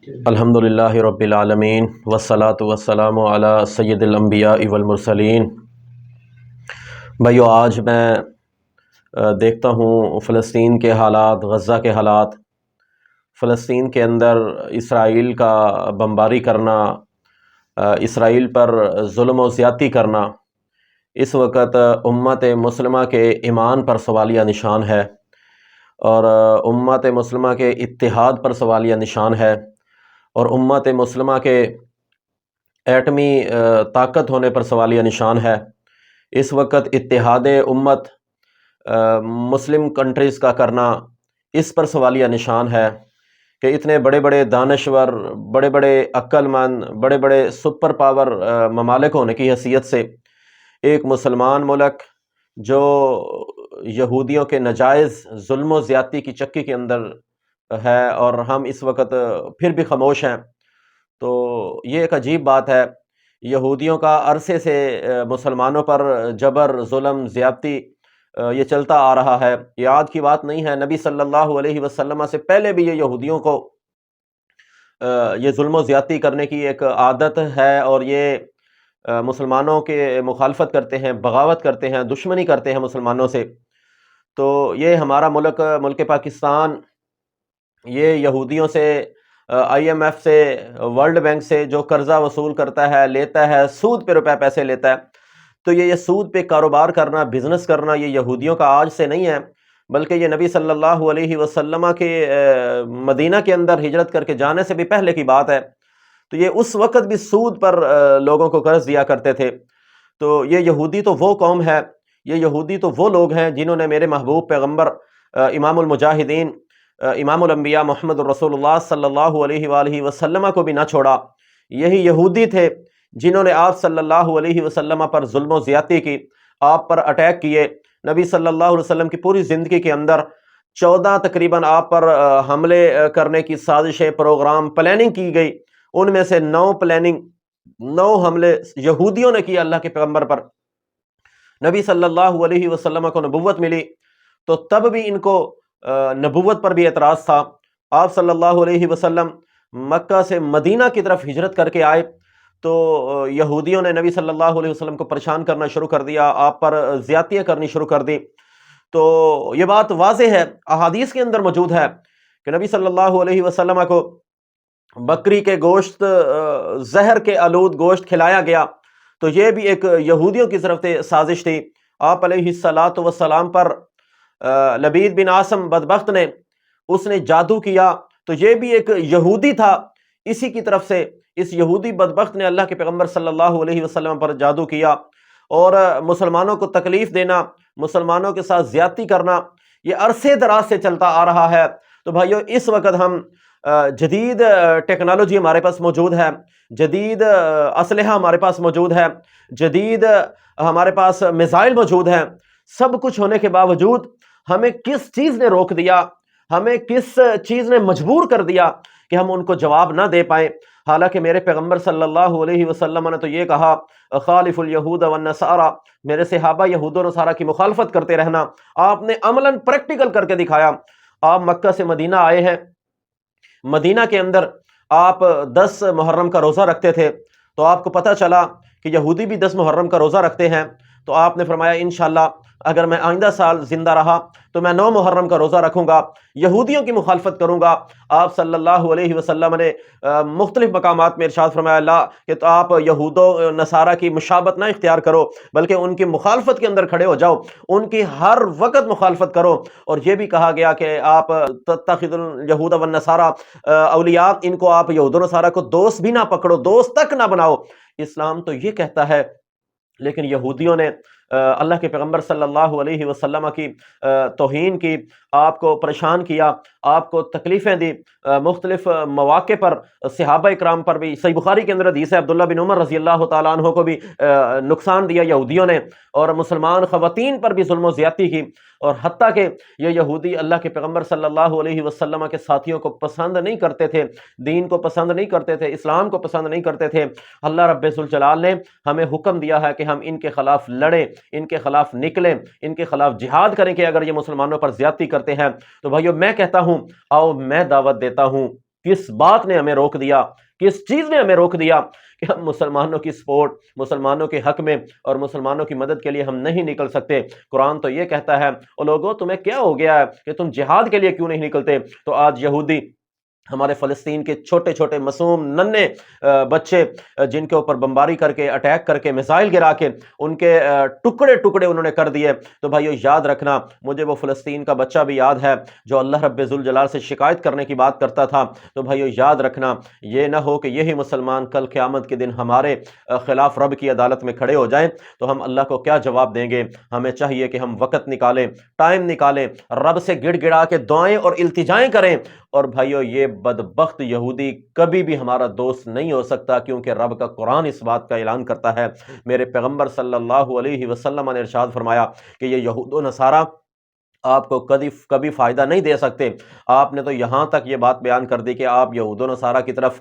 الحمدللہ رب العالمین والصلاة والسلام علی سید الانبیاء والمرسلین۔ بھائیو، آج میں دیکھتا ہوں فلسطین کے حالات، غزہ کے حالات، فلسطین کے اندر اسرائیل کا بمباری کرنا، اسرائیل پر ظلم و زیادتی کرنا اس وقت امت مسلمہ کے ایمان پر سوالیہ نشان ہے، اور امت مسلمہ کے اتحاد پر سوالیہ نشان ہے، اور امت مسلمہ کے ایٹمی طاقت ہونے پر سوالیہ نشان ہے۔ اس وقت اتحاد امت مسلم کنٹریز کا کرنا اس پر سوالیہ نشان ہے کہ اتنے بڑے بڑے دانشور، بڑے بڑے عقل مند، بڑے بڑے سپر پاور ممالک ہونے کی حیثیت سے ایک مسلمان ملک جو یہودیوں کے ناجائز ظلم و زیادتی کی چکی کے اندر ہے، اور ہم اس وقت پھر بھی خاموش ہیں، تو یہ ایک عجیب بات ہے۔ یہودیوں کا عرصے سے مسلمانوں پر جبر، ظلم، زیادتی یہ چلتا آ رہا ہے، یہ آج کی بات نہیں ہے۔ نبی صلی اللہ علیہ وسلم سے پہلے بھی یہ یہودیوں کو یہ ظلم و زیادتی کرنے کی ایک عادت ہے، اور یہ مسلمانوں کے مخالفت کرتے ہیں، بغاوت کرتے ہیں، دشمنی کرتے ہیں مسلمانوں سے۔ تو یہ ہمارا ملک پاکستان، یہ یہودیوں سے، آئی ایم ایف سے، ورلڈ بینک سے جو قرضہ وصول کرتا ہے، لیتا ہے، سود پہ روپے پیسے لیتا ہے، تو یہ سود پہ کاروبار کرنا، بزنس کرنا، یہ یہودیوں کا آج سے نہیں ہے، بلکہ یہ نبی صلی اللہ علیہ وسلم کے مدینہ کے اندر ہجرت کر کے جانے سے بھی پہلے کی بات ہے۔ تو یہ اس وقت بھی سود پر لوگوں کو قرض دیا کرتے تھے۔ تو یہ یہودی تو وہ قوم ہے، یہ یہودی تو وہ لوگ ہیں جنہوں نے میرے محبوب پیغمبر امام المجاہدین، امام الانبیاء محمد الرسول اللہ صلی اللہ علیہ وآلہ وسلم کو بھی نہ چھوڑا۔ یہی یہودی تھے جنہوں نے آپ صلی اللہ علیہ وسلم پر ظلم و زیادتی کی، آپ پر اٹیک کیے۔ نبی صلی اللہ علیہ وسلم کی پوری زندگی کے اندر 14 تقریباً آپ پر حملے کرنے کی سازشیں، پروگرام، پلاننگ کی گئی، ان میں سے 9 حملے یہودیوں نے کیے اللہ کے پیغمبر پر۔ نبی صلی اللہ علیہ وسلم کو نبوت ملی تو تب بھی ان کو نبوت پر بھی اعتراض تھا۔ آپ صلی اللہ علیہ وسلم مکہ سے مدینہ کی طرف ہجرت کر کے آئے تو یہودیوں نے نبی صلی اللہ علیہ وسلم کو پریشان کرنا شروع کر دیا، آپ پر زیادتیاں کرنی شروع کر دی۔ تو یہ بات واضح ہے، احادیث کے اندر موجود ہے کہ نبی صلی اللہ علیہ وسلم کو بکری کے گوشت، زہر کے آلود گوشت کھلایا گیا، تو یہ بھی ایک یہودیوں کی طرف سے سازش تھی۔ آپ علیہ الصلاۃ والسلام پر لبید بن عاصم بدبخت نے، اس نے جادو کیا، تو یہ بھی ایک یہودی تھا، اسی کی طرف سے اس یہودی بدبخت نے اللہ کے پیغمبر صلی اللہ علیہ وسلم پر جادو کیا، اور مسلمانوں کو تکلیف دینا، مسلمانوں کے ساتھ زیادتی کرنا، یہ عرصے دراز سے چلتا آ رہا ہے۔ تو بھائیو، اس وقت ہم جدید ٹیکنالوجی ہمارے پاس موجود ہے، جدید اسلحہ ہمارے پاس موجود ہے، جدید ہمارے پاس میزائل موجود ہیں، سب کچھ ہونے کے باوجود ہمیں کس چیز نے روک دیا، ہمیں کس چیز نے مجبور کر دیا کہ ہم ان کو جواب نہ دے پائیں؟ حالانکہ میرے پیغمبر صلی اللہ علیہ وسلم نے تو یہ کہا، خالف الیہود والنصارى، میرے صحابہ یہود و نصارہ کی مخالفت کرتے رہنا۔ آپ نے عملاً پریکٹیکل کر کے دکھایا۔ آپ مکہ سے مدینہ آئے ہیں، مدینہ کے اندر آپ 10 محرم کا روزہ رکھتے تھے، تو آپ کو پتہ چلا کہ یہودی بھی 10 محرم کا روزہ رکھتے ہیں، تو آپ نے فرمایا انشاءاللہ اگر میں آئندہ سال زندہ رہا تو میں 9 محرم کا روزہ رکھوں گا، یہودیوں کی مخالفت کروں گا۔ آپ صلی اللہ علیہ وسلم نے مختلف مقامات میں ارشاد فرمایا، لا، کہ تو آپ یہود و نصارہ کی مشابہت نہ اختیار کرو، بلکہ ان کی مخالفت کے اندر کھڑے ہو جاؤ، ان کی ہر وقت مخالفت کرو۔ اور یہ بھی کہا گیا کہ آپ تتخذ الیہود والنصارى اولیاء، ان کو آپ یہود و نصارہ کو دوست بھی نہ پکڑو، دوست تک نہ بناؤ۔ اسلام تو یہ کہتا ہے، لیکن یہودیوں نے اللہ کے پیغمبر صلی اللہ علیہ وسلم کی توہین کی، آپ کو پریشان کیا، آپ کو تکلیفیں دی، مختلف مواقع پر صحابہ اکرام پر بھی۔ صحیح بخاری کے اندر حدیث ہے، عبداللہ بن عمر رضی اللہ تعالیٰ عنہ کو بھی نقصان دیا یہودیوں نے، اور مسلمان خواتین پر بھی ظلم و زیادتی کی، اور حتیٰ کہ یہ یہودی اللہ کے پیغمبر صلی اللہ علیہ وسلم کے ساتھیوں کو پسند نہیں کرتے تھے، دین کو پسند نہیں کرتے تھے، اسلام کو پسند نہیں کرتے تھے۔ اللہ رب ذوالجلال نے ہمیں حکم دیا ہے کہ ہم ان کے خلاف لڑیں، ان کے خلاف نکلیں، ان کے خلاف جہاد کریں کہ اگر یہ مسلمانوں پر زیادتی کرتے ہیں۔ تو بھائیو، میں کہتا ہوں، آؤ میں دعوت دیتا ہوں کس بات نے ہمیں روک دیا، کس چیز نے ہمیں روک دیا کہ ہم مسلمانوں کی سپورٹ، مسلمانوں کے حق میں اور مسلمانوں کی مدد کے لیے ہم نہیں نکل سکتے؟ قرآن تو یہ کہتا ہے او لوگو تمہیں کیا ہو گیا ہے کہ تم جہاد کے لیے کیوں نہیں نکلتے؟ تو آج یہودی ہمارے فلسطین کے چھوٹے چھوٹے معصوم ننھے بچے جن کے اوپر بمباری کر کے، اٹیک کر کے، میزائل گرا کے ان کے ٹکڑے ٹکڑے انہوں نے کر دیے۔ تو بھائیو یاد رکھنا، مجھے وہ فلسطین کا بچہ بھی یاد ہے جو اللہ رب ذوالجلال سے شکایت کرنے کی بات کرتا تھا۔ تو بھائیو یاد رکھنا، یہ نہ ہو کہ یہی مسلمان کل قیامت کے دن ہمارے خلاف رب کی عدالت میں کھڑے ہو جائیں تو ہم اللہ کو کیا جواب دیں گے؟ ہمیں چاہیے کہ ہم وقت نکالیں، ٹائم نکالیں، رب سے گڑ گڑا کے دعائیں اور التجائیں کریں۔ اور بھائیو یہ بدبخت یہودی کبھی بھی ہمارا دوست نہیں ہو سکتا، کیونکہ رب کا قرآن اس بات کا اعلان کرتا ہے، میرے پیغمبر صلی اللہ علیہ وسلم نے ارشاد فرمایا کہ یہ یہود و نصارہ آپ کو کبھی فائدہ نہیں دے سکتے۔ آپ نے تو یہاں تک یہ بات بیان کر دی کہ آپ یہود و نصارہ کی طرف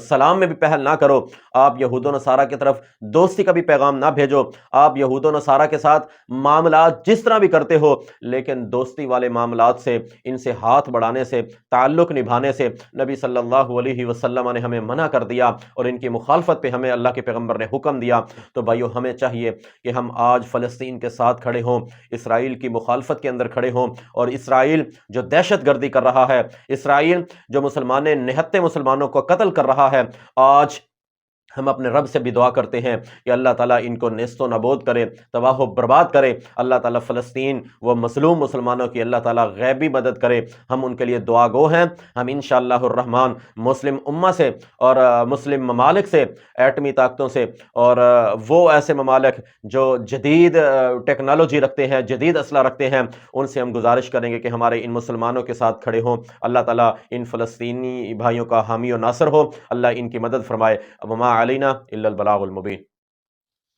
سلام میں بھی پہل نہ کرو، آپ یہود و نصارہ کی طرف دوستی کا بھی پیغام نہ بھیجو، آپ یہود و نصارہ کے ساتھ معاملات جس طرح بھی کرتے ہو لیکن دوستی والے معاملات سے، ان سے ہاتھ بڑھانے سے، تعلق نبھانے سے نبی صلی اللہ علیہ وسلم نے ہمیں منع کر دیا، اور ان کی مخالفت پہ ہمیں اللہ کے پیغمبر نے حکم دیا۔ تو بھائیو ہمیں چاہیے کہ ہم آج فلسطین کے ساتھ کھڑے ہوں، اسرائیل کی مخالفت کے اندر کھڑے ہوں، اور اسرائیل جو دہشت گردی کر رہا ہے، اسرائیل جو نہتے مسلمانوں کو قتل کر رہا ہے، آج ہم اپنے رب سے بھی دعا کرتے ہیں کہ اللہ تعالیٰ ان کو نیست و نابود کرے، تباہ و برباد کرے۔ اللہ تعالیٰ فلسطین و مظلوم مسلمانوں کی اللہ تعالیٰ غیبی مدد کرے۔ ہم ان کے لیے دعا گو ہیں۔ ہم انشاءاللہ الرحمن مسلم امہ سے اور مسلم ممالک سے، ایٹمی طاقتوں سے، اور وہ ایسے ممالک جو جدید ٹیکنالوجی رکھتے ہیں، جدید اسلحہ رکھتے ہیں، ان سے ہم گزارش کریں گے کہ ہمارے ان مسلمانوں کے ساتھ کھڑے ہوں۔ اللہ تعالیٰ ان فلسطینی بھائیوں کا حامی و ناصر ہو، اللہ ان کی مدد فرمائے۔ وما علینا الا البلاغ المبین۔